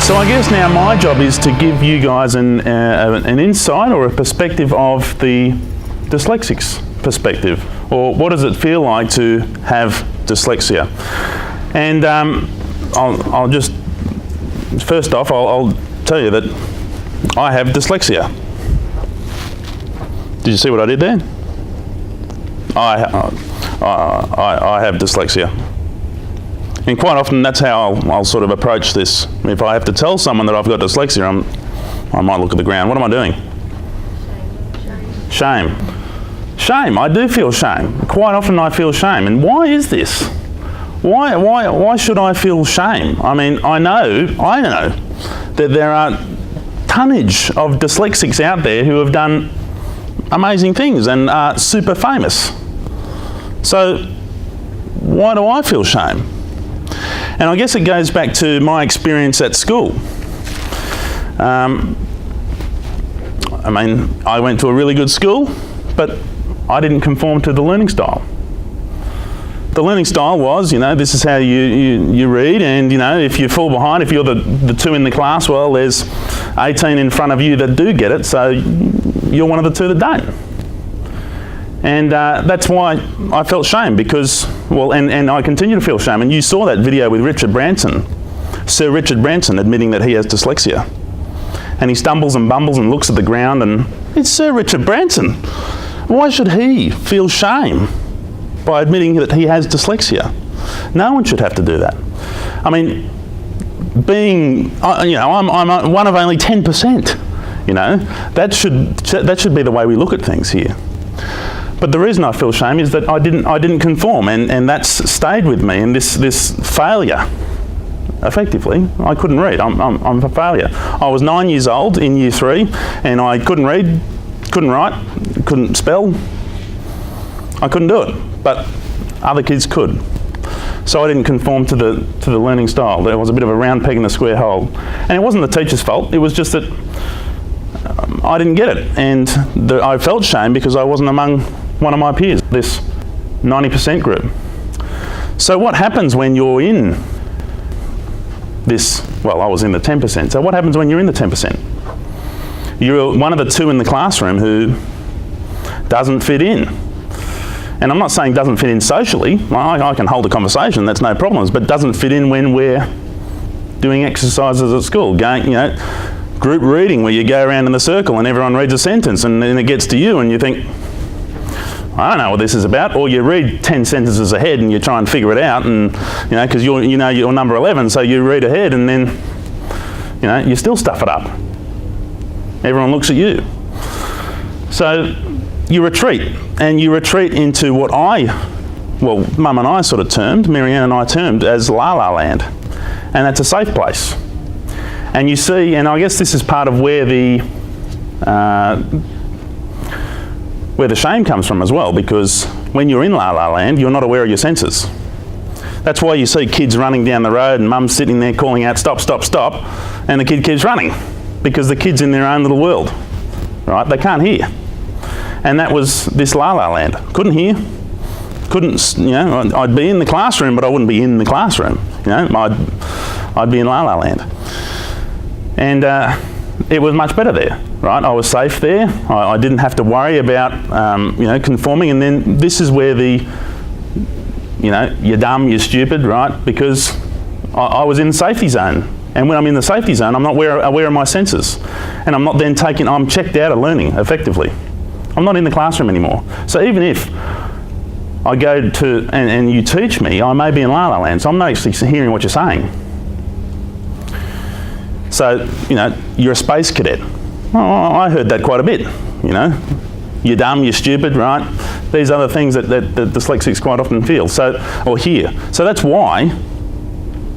So I guess now my job is to give you guys an insight or a perspective of the dyslexic's perspective, or what does it feel like to have dyslexia. And I'll just, first off, I'll tell you that I have dyslexia. Did you see what I did there? I have dyslexia. And quite often that's how I'll sort of approach this. If I have to tell someone that I've got dyslexia, I might look at the ground. What am I doing? Shame. Shame. I do feel shame. Quite often I feel shame. And why is this? Why should I feel shame? I mean, I know that there are tonnage of dyslexics out there who have done amazing things and are super famous. So why do I feel shame? And I guess it goes back to my experience at school. I mean, I went to a really good school, but I didn't conform to the learning style. The learning style was, this is how you read, and if you fall behind, if you're the two in the class, well, there's 18 in front of you that do get it, so you're one of the two that don't. And that's why I felt shame, because, and I continue to feel shame. And you saw that video with Richard Branson, Sir Richard Branson, admitting that he has dyslexia. And he stumbles and bumbles and looks at the ground, and it's Sir Richard Branson. Why should he feel shame by admitting that he has dyslexia? No one should have to do that. I mean, I'm one of only 10%. That should be the way we look at things here. But the reason I feel shame is that I didn't conform, and that's stayed with me. And this failure, effectively, I couldn't read. I'm a failure. I was 9 years old in year 3, and I couldn't read, couldn't write, couldn't spell. I couldn't do it, but other kids could. So I didn't conform to the learning style. There was a bit of a round peg in a square hole, and it wasn't the teacher's fault. It was just that I didn't get it, and I felt shame because I wasn't among one of my peers, this 90% group. So what happens when you're in this, I was in the 10%, so what happens when you're in the 10%? You're one of the two in the classroom who doesn't fit in. And I'm not saying doesn't fit in socially. I can hold a conversation, that's no problems, but doesn't fit in when we're doing exercises at school, group reading where you go around in the circle and everyone reads a sentence, and then it gets to you and you think, I don't know what this is about, or you read 10 sentences ahead and you try and figure it out, and because you're number 11, so you read ahead, and then you still stuff it up. Everyone looks at you. So you retreat into what Mum and I sort of termed, Marianne and I termed as Lalala Land, and that's a safe place. And you see, and I guess this is part of where the shame comes from as well, because when you're in Lalala Land, you're not aware of your senses. That's why you see kids running down the road and mum's sitting there calling out, stop, stop, stop, and the kid keeps running, because the kid's in their own little world, right? They can't hear. And that was this Lalala Land. Couldn't hear, I'd be in the classroom, but I wouldn't be in the classroom, I'd be in Lalala Land. And it was much better there, right? I was safe there. I didn't have to worry about, conforming. And then this is where you're dumb, you're stupid, right? Because I was in the safety zone. And when I'm in the safety zone, I'm not aware of my senses. And I'm not then I'm checked out of learning, effectively. I'm not in the classroom anymore. So even if I go to, and you teach me, I may be in Lalala Land, so I'm not actually hearing what you're saying. So, you're a space cadet. Oh, I heard that quite a bit, You're dumb, you're stupid, right? These are the things that dyslexics quite often feel, or hear. So that's why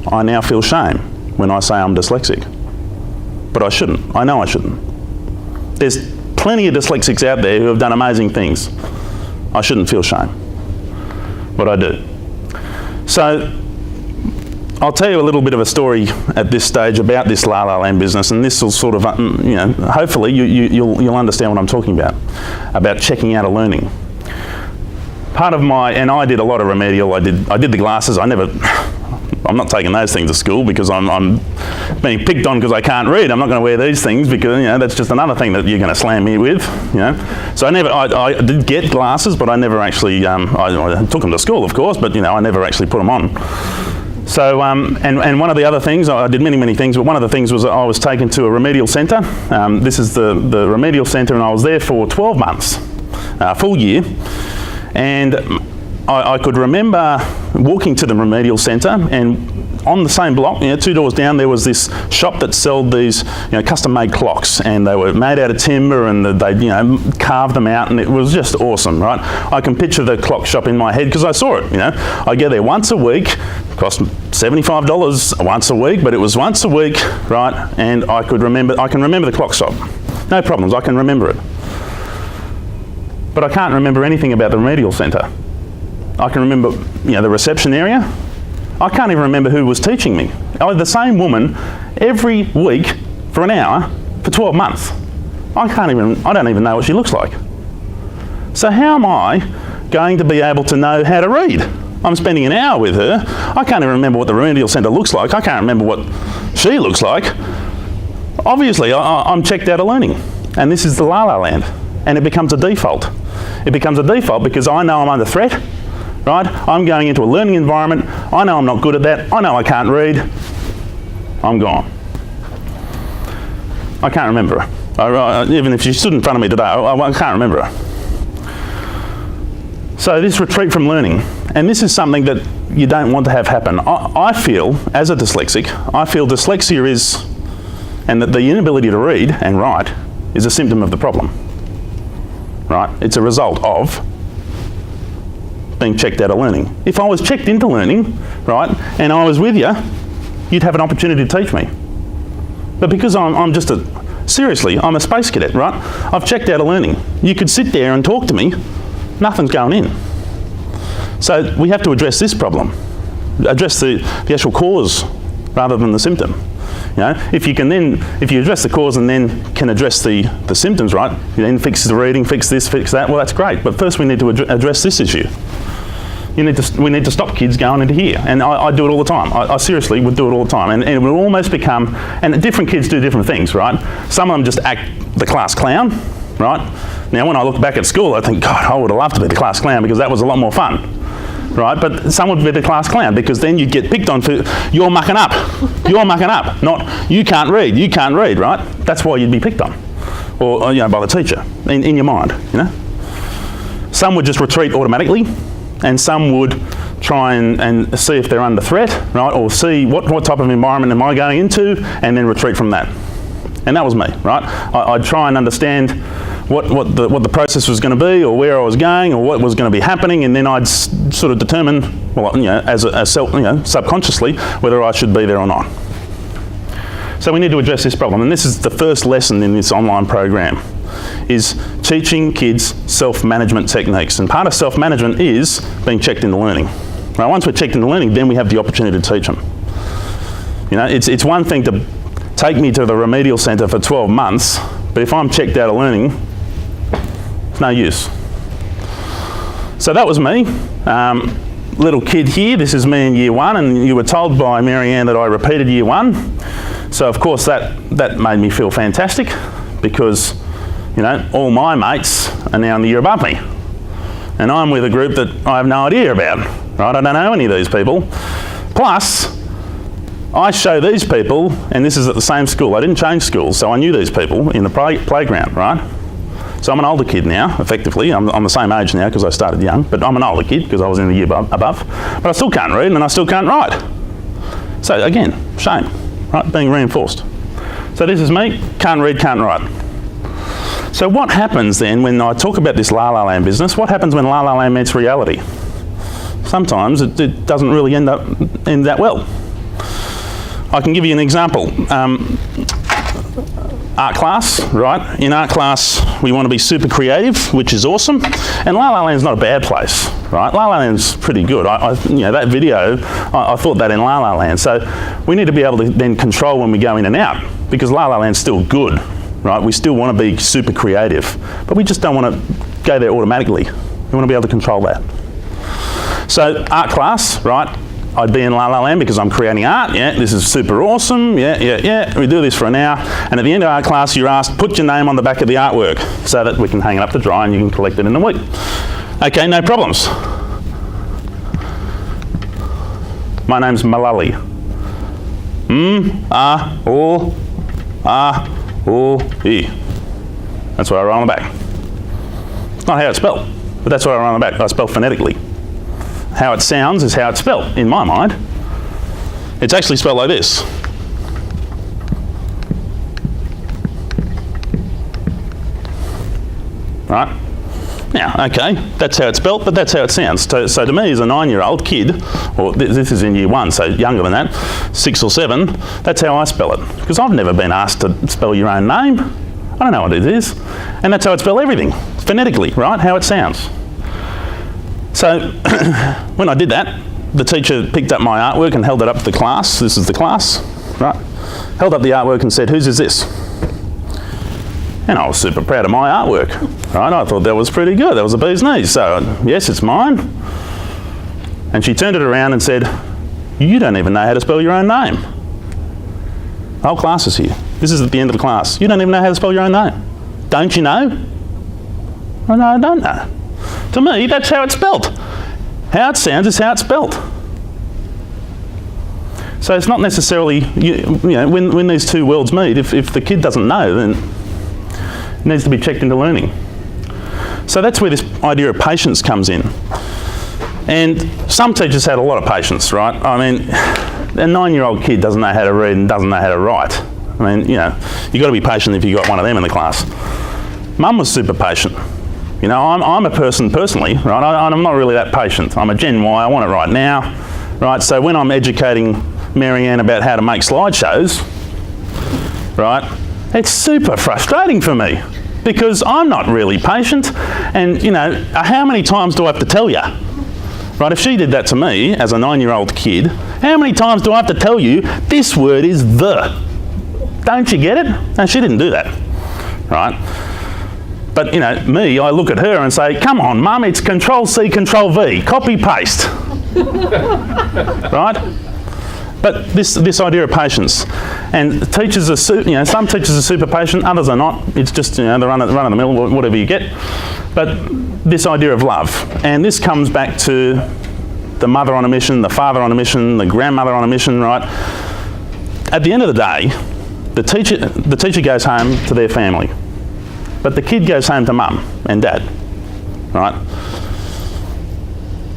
I now feel shame when I say I'm dyslexic. But I shouldn't. I know I shouldn't. There's plenty of dyslexics out there who have done amazing things. I shouldn't feel shame. But I do. So I'll tell you a little bit of a story at this stage about this Lalala Land business, and this will sort of, hopefully you'll understand what I'm talking about checking out of learning. Part of and I did a lot of remedial. I did the glasses. I never I'm not taking those things to school because I'm being picked on because I can't read. I'm not going to wear these things because, that's just another thing that you're going to slam me with, So I did get glasses, but I never actually, I took them to school, of course, but, I never actually put them on. So, and one of the other things, I did many things, but one of the things was I was taken to a remedial centre. This is the remedial centre, and I was there for 12 months, full year. And I could remember walking to the remedial centre, and on the same block, 2 doors down, there was this shop that sold these, custom-made clocks, and they were made out of timber, and they, carved them out, and it was just awesome, right? I can picture the clock shop in my head because I saw it. I go there once a week, it cost $75 once a week, but it was once a week, right? And I can remember the clock shop, no problems. I can remember it, but I can't remember anything about the remedial centre. I can remember, the reception area. I can't even remember who was teaching me. I had the same woman every week for an hour for 12 months. I don't even know what she looks like. So how am I going to be able to know how to read? I'm spending an hour with her. I can't even remember what the remedial centre looks like. I can't remember what she looks like. Obviously, I'm checked out of learning. And this is the Lalala Land. And it becomes a default. It becomes a default because I know I'm under threat. Right? I'm going into a learning environment. I know I'm not good at that. I know I can't read. I'm gone. I can't remember her. Even if she stood in front of me today, I can't remember her. So this retreat from learning, and this is something that you don't want to have happen. I feel, as a dyslexic, dyslexia is, and that the inability to read and write is a symptom of the problem. Right? It's a result of being checked out of learning. If I was checked into learning, right, and I was with you, you'd have an opportunity to teach me. But because I'm just seriously, I'm a space cadet, right? I've checked out of learning. You could sit there and talk to me, nothing's going in. So we have to address this problem, address the actual cause rather than the symptom. If you address the cause and then can address the symptoms, right, you then fix the reading, fix this, fix that, well, that's great. But first we need to address this issue. We need to stop kids going into here. And I do it all the time. I seriously would do it all the time. And it will almost become, and different kids do different things, right? Some of them just act the class clown, right? Now when I look back at school, I think, God, I would have loved to be the class clown because that was a lot more fun. Right, but some would be the class clown because then you'd get picked on for, you're mucking up, not you can't read, right? That's why you'd be picked on, or by the teacher, in your mind, Some would just retreat automatically, and some would try and see if they're under threat, right, or see what type of environment am I going into, and then retreat from that. And that was me, right? I'd try and understand what the process was going to be, or where I was going, or what was going to be happening, and then I'd sort of determine, well, as subconsciously, whether I should be there or not. So we need to address this problem, and this is the first lesson in this online program, is teaching kids self-management techniques. And part of self-management is being checked into learning. Right, once we're checked into learning, then we have the opportunity to teach them. It's one thing to take me to the remedial centre for 12 months, but if I'm checked out of learning, it's no use. So that was me. Little kid here, this is me in year 1, and you were told by Marianne that I repeated year 1. So of course that made me feel fantastic because, all my mates are now in the year above me. And I'm with a group that I have no idea about, right? I don't know any of these people. Plus, I show these people, and this is at the same school. I didn't change schools, so I knew these people in the playground, right? So I'm an older kid now, effectively. I'm the same age now because I started young, but I'm an older kid because I was in the year above. But I still can't read and I still can't write. So again, shame, right? Being reinforced. So this is me, can't read, can't write. So what happens then when I talk about this Lalala Land business? What happens when Lalala Land meets reality? Sometimes it doesn't really end that well. I can give you an example. Art class, right? In art class, we want to be super creative, which is awesome. And Lalala Land's not a bad place, right? Lalala Land's pretty good. That video, I thought that in Lalala Land. So we need to be able to then control when we go in and out, because Lalala Land's still good, right? We still want to be super creative, but we just don't want to go there automatically. We want to be able to control that. So art class, right? I'd be in Lalala Land because I'm creating art. Yeah, this is super awesome. Yeah. We do this for an hour. And at the end of our class, you're asked, put your name on the back of the artwork so that we can hang it up to dry and you can collect it in a week. Okay, no problems. My name's Malali. E. That's what I write on the back. It's not how it's spelled, but that's what I write on the back. I spell phonetically. How it sounds is how it's spelled, in my mind. It's actually spelled like this. Right? Now, okay, that's how it's spelled, but that's how it sounds. So to me, as a 9-year-old kid, or this is in year 1, so younger than that, 6 or 7, that's how I spell it. Because I've never been asked to spell your own name. I don't know what it is. And that's how I spell everything, phonetically, right? How it sounds. So when I did that, the teacher picked up my artwork and held it up to the class. This is the class, right? Held up the artwork and said, whose is this? And I was super proud of my artwork, right? I thought that was pretty good. That was a bee's knees. So, yes, it's mine. And she turned it around and said, you don't even know how to spell your own name. The whole class is here. This is at the end of the class. You don't even know how to spell your own name. Don't you know? Oh, no, I don't know. To me, that's how it's spelt. How it sounds is how it's spelt. So it's not necessarily, you know, when these two worlds meet, if the kid doesn't know, then it needs to be checked into learning. So that's where this idea of patience comes in. And some teachers had a lot of patience, right? I mean, a 9-year-old kid doesn't know how to read and doesn't know how to write. I mean, you know, you've got to be patient if you've got one of them in the class. Mum was super patient. You know, I'm a person personally, right? I'm not really that patient. I'm a Gen Y, I want it right now, right? So when I'm educating Marianne about how to make slideshows, right, it's super frustrating for me because I'm not really patient. And, you know, how many times do I have to tell you? Right, if she did that to me as a 9-year-old kid, how many times do I have to tell you this word is the? Don't you get it? And she didn't do that, right? But, you know, me, I look at her and say, come on, Mum, it's Control-C, Control-V, copy-paste. Right? But this idea of patience. And teachers are, some teachers are super patient, others are not. It's just, you know, the run of the mill, whatever you get. But this idea of love. And this comes back to the mother on a mission, the father on a mission, the grandmother on a mission, right? At the end of the day, the teacher goes home to their family. But the kid goes home to mum and dad, right?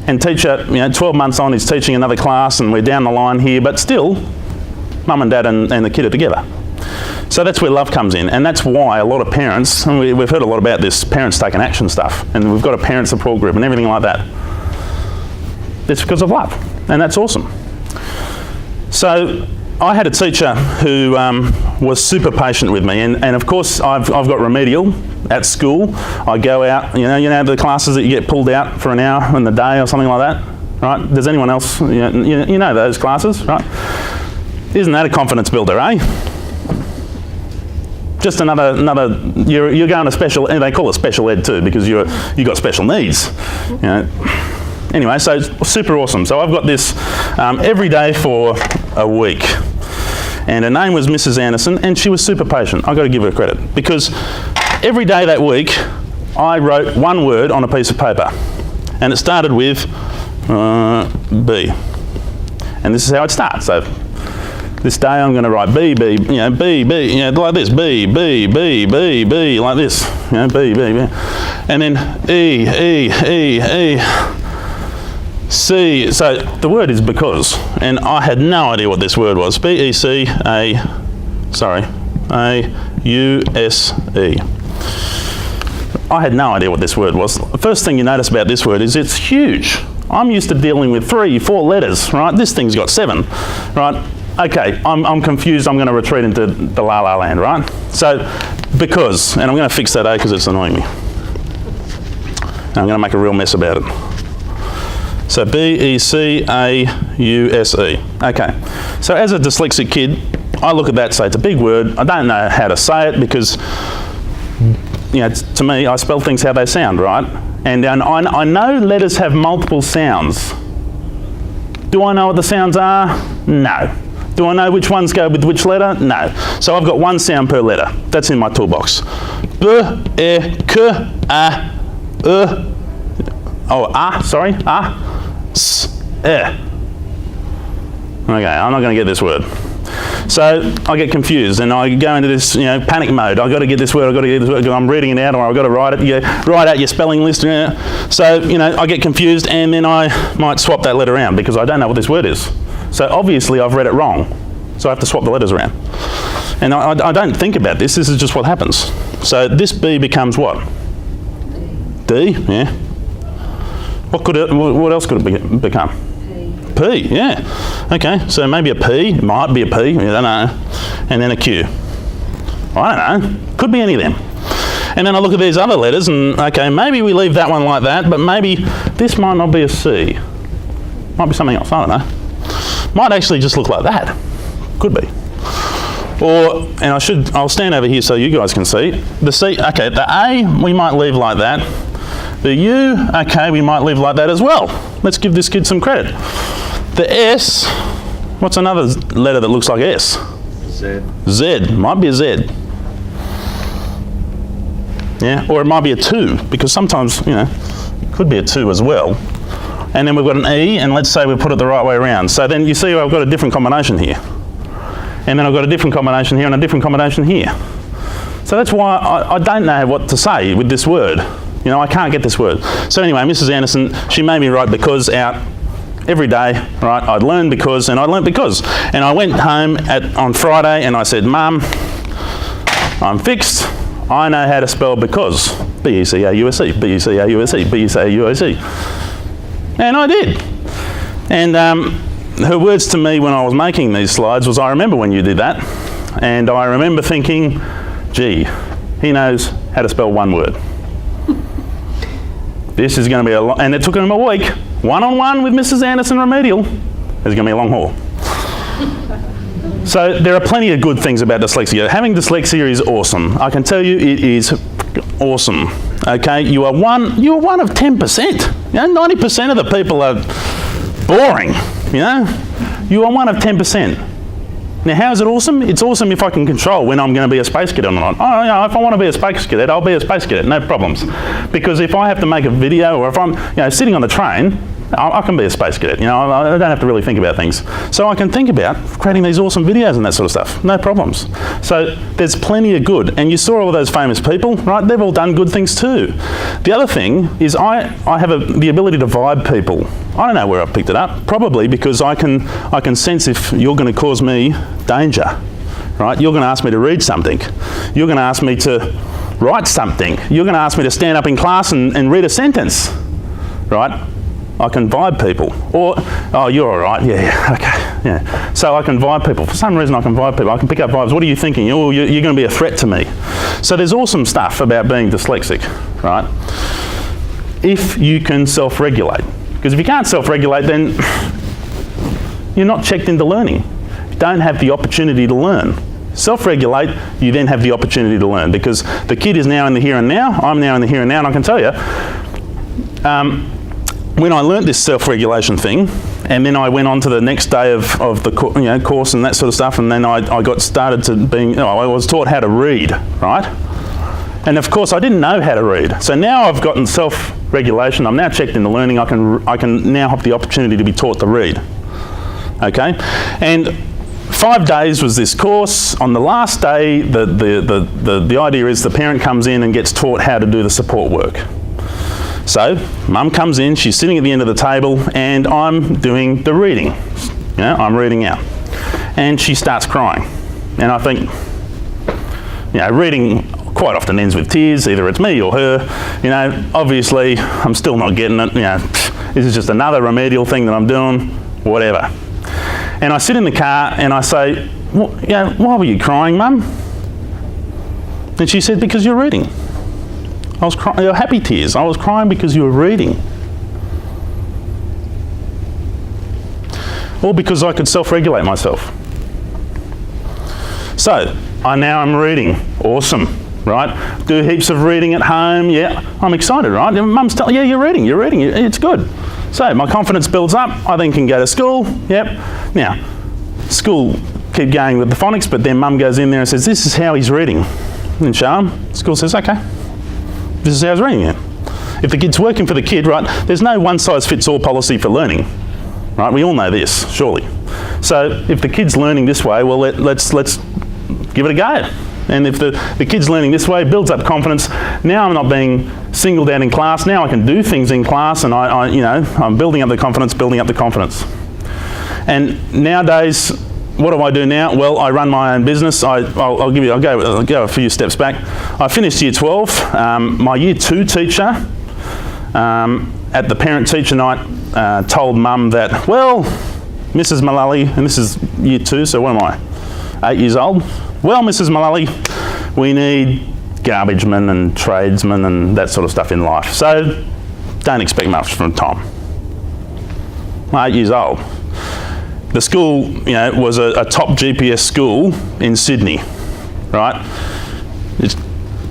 And teacher, you know, 12 months on, he's teaching another class and we're down the line here, but still, mum and dad and the kid are together. So that's where love comes in, and that's why a lot of parents, and we've heard a lot about this parents taking action stuff, and we've got a parent support group and everything like that. It's because of love, and that's awesome. So I had a teacher who was super patient with me, and of course I've got remedial at school. I go out, you know the classes that you get pulled out for an hour in the day or something like that, right? Does anyone else, you know those classes, right? Isn't that a confidence builder, eh? Just another. You're going to special, and they call it special ed too because you got special needs, you know. Anyway, so it's super awesome. So I've got this every day for a week. And her name was Mrs. Anderson, and she was super patient. I've got to give her credit. Because every day that week, I wrote one word on a piece of paper. And it started with B. And this is how it starts. So this day I'm going to write B, B, B, like this. B, B, B, B, B, like this. B, B, B. And then E. C, so the word is because, and I had no idea what this word was. B-E-C-A-U-S-E. I had no idea what this word was. The first thing you notice about this word is it's huge. I'm used to dealing with 3, 4 letters, right? This thing's got 7, right? Okay, I'm confused. I'm going to retreat into the Lalala Land, right? So, because, and I'm going to fix that A because it's annoying me. And I'm going to make a real mess about it. So B-E-C-A-U-S-E. Okay. So as a dyslexic kid, I look at that and say it's a big word. I don't know how to say it because, you know, to me, I spell things how they sound, right? And I know letters have multiple sounds. Do I know what the sounds are? No. Do I know which ones go with which letter? No. So I've got one sound per letter. That's in my toolbox. B, E, K, A, sorry, A, S, E. Okay, I'm not going to get this word. So I get confused and I go into this, panic mode. I've got to get this word, I'm reading it out, or I've got to write it. You write out your spelling list. So, I get confused, and then I might swap that letter around because I don't know what this word is. So obviously I've read it wrong. So I have to swap the letters around. And I don't think about this. This is just what happens. So this B becomes what? D, yeah. What else could it become? P, yeah. Okay, so maybe a P, might be a P, I don't know. And then a Q. I don't know, could be any of them. And then I look at these other letters and, okay, maybe we leave that one like that, but maybe this might not be a C. Might be something else, I don't know. Might actually just look like that. Could be. Or, and I'll stand over here so you guys can see. The C, okay, the A we might leave like that. The U, okay, we might leave like that as well. Let's give this kid some credit. The S, what's another letter that looks like S? Z. Z, might be a Z. Yeah, or it might be a 2, because sometimes, it could be a 2 as well. And then we've got an E, and let's say we put it the right way around. So then you see I've got a different combination here. And then I've got a different combination here and a different combination here. So that's why I don't know what to say with this word. I can't get this word. So anyway, Mrs. Anderson, she made me write because out every day, right? I'd learn because, and I learnt because. And I went home on Friday and I said, Mum, I'm fixed. I know how to spell because. B-E-C-A-U-S-E, B-E-C-A-U-S-E, B-E-C-A-U-S-E. And I did. And her words to me when I was making these slides was, I remember when you did that. And I remember thinking, gee, he knows how to spell one word. This is going to be and it took him a week, one-on-one with Mrs. Anderson Remedial. It's going to be a long haul. So there are plenty of good things about dyslexia. Having dyslexia is awesome. I can tell you it is awesome. Okay, you are one of 10%. 90% of the people are boring. You are one of 10%. Now, how is it awesome? It's awesome if I can control when I'm going to be a space cadet or not. If I want to be a space cadet, I'll be a space cadet, no problems. Because if I have to make a video, or if I'm sitting on the train, I can be a space cadet. I don't have to really think about things. So I can think about creating these awesome videos and that sort of stuff. No problems. So there's plenty of good. And you saw all of those famous people, right? They've all done good things too. The other thing is I have the ability to vibe people. I don't know where I picked it up. Probably because I can sense if you're going to cause me danger, right? You're going to ask me to read something. You're going to ask me to write something. You're going to ask me to stand up in class and read a sentence, right? I can vibe people. Or, oh, you're all right. Yeah, okay. Yeah. So I can vibe people. For some reason I can vibe people. I can pick up vibes. What are you thinking? Oh, you're going to be a threat to me. So there's awesome stuff about being dyslexic, right? If you can self-regulate. Because if you can't self-regulate, then you're not checked into learning. You don't have the opportunity to learn. Self-regulate, you then have the opportunity to learn. Because the kid is now in the here and now. I'm now in the here and now. And I can tell you, when I learnt this self-regulation thing, and then I went on to the next day of the course and that sort of stuff, and then I got started to I was taught how to read, right? And of course I didn't know how to read. So now I've gotten self-regulation, I'm now checked into learning, I can now have the opportunity to be taught to read, okay? And 5 days was this course. On the last day, the idea is the parent comes in and gets taught how to do the support work. So, Mum comes in, she's sitting at the end of the table, and I'm doing the reading. I'm reading out. And she starts crying. And I think, reading quite often ends with tears, either it's me or her. Obviously, I'm still not getting it. This is just another remedial thing that I'm doing, whatever. And I sit in the car and I say, why were you crying, Mum? And she said, because you're reading. I was crying, they were happy tears. I was crying because you were reading. Or because I could self-regulate myself. So, now I'm reading. Awesome, right? Do heaps of reading at home. Yeah, I'm excited, right? Mum's telling, yeah, you're reading, it's good. So my confidence builds up, I then can go to school, yep. Now, school keep going with the phonics, but then mum goes in there and says, this is how he's reading. And show him, school says, okay, this is how he's reading it. If the kid's working for the kid, right, there's no one-size-fits-all policy for learning, right? We all know this, surely. So if the kid's learning this way, well, let's give it a go. And if the kid's learning this way, builds up confidence. Now I'm not being singled out in class. Now I can do things in class, and I'm building up the confidence. And nowadays, what do I do now? Well, I run my own business. I'll go a few steps back. I finished year 12. My year 2 teacher at the parent-teacher night told mum that, well, Mrs. Mullally, and this is year 2, so what am I? 8 years old. Well, Mrs. Mullally, we need garbage men and tradesmen and that sort of stuff in life. So don't expect much from Tom. I'm 8 years old. The school, was a top GPS school in Sydney, right? It's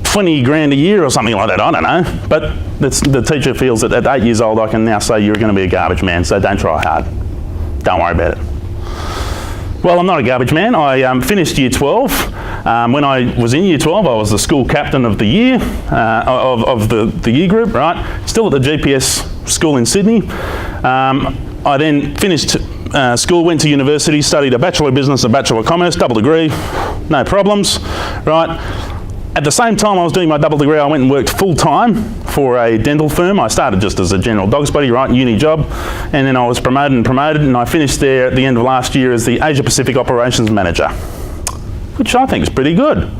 20 grand a year or something like that, I don't know. But the teacher feels that at 8 years old, I can now say you're going to be a garbage man, so don't try hard. Don't worry about it. Well, I'm not a garbage man. I finished year 12. When I was in year 12, I was the school captain of the year, of the year group, right? Still at the GPS school in Sydney. I then finished school, went to university, studied a Bachelor of Business, a Bachelor of Commerce, double degree, no problems, right? At the same time I was doing my double degree, I went and worked full-time for a dental firm. I started just as a general dog's buddy, right, uni job, and then I was promoted, and I finished there at the end of last year as the Asia Pacific Operations Manager, which I think is pretty good,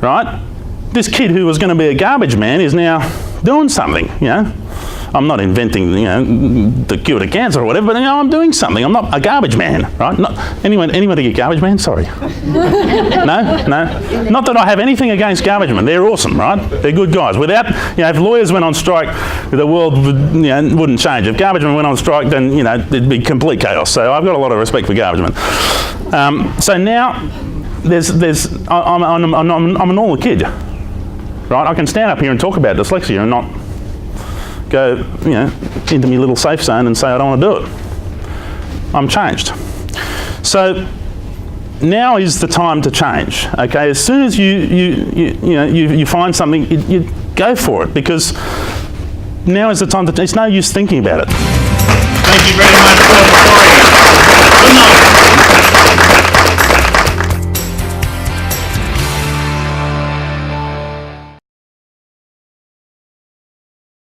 right? This kid who was going to be a garbage man is now doing something, I'm not inventing, the cure to cancer or whatever, but I'm doing something. I'm not a garbage man, right? Anybody get garbage man? Sorry. No? Not that I have anything against garbage men. They're awesome, right? They're good guys. Without, if lawyers went on strike, the world wouldn't change. If garbage men went on strike, then, it'd be complete chaos. So I've got a lot of respect for garbage men. So now, I'm a normal kid, right? I can stand up here and talk about dyslexia and not go, into my little safe zone and say I don't want to do it. I'm changed. So now is the time to change. Okay, as soon as you find something, you go for it, because now is the time to. It's no use thinking about it. Thank you very much for the story. Good night.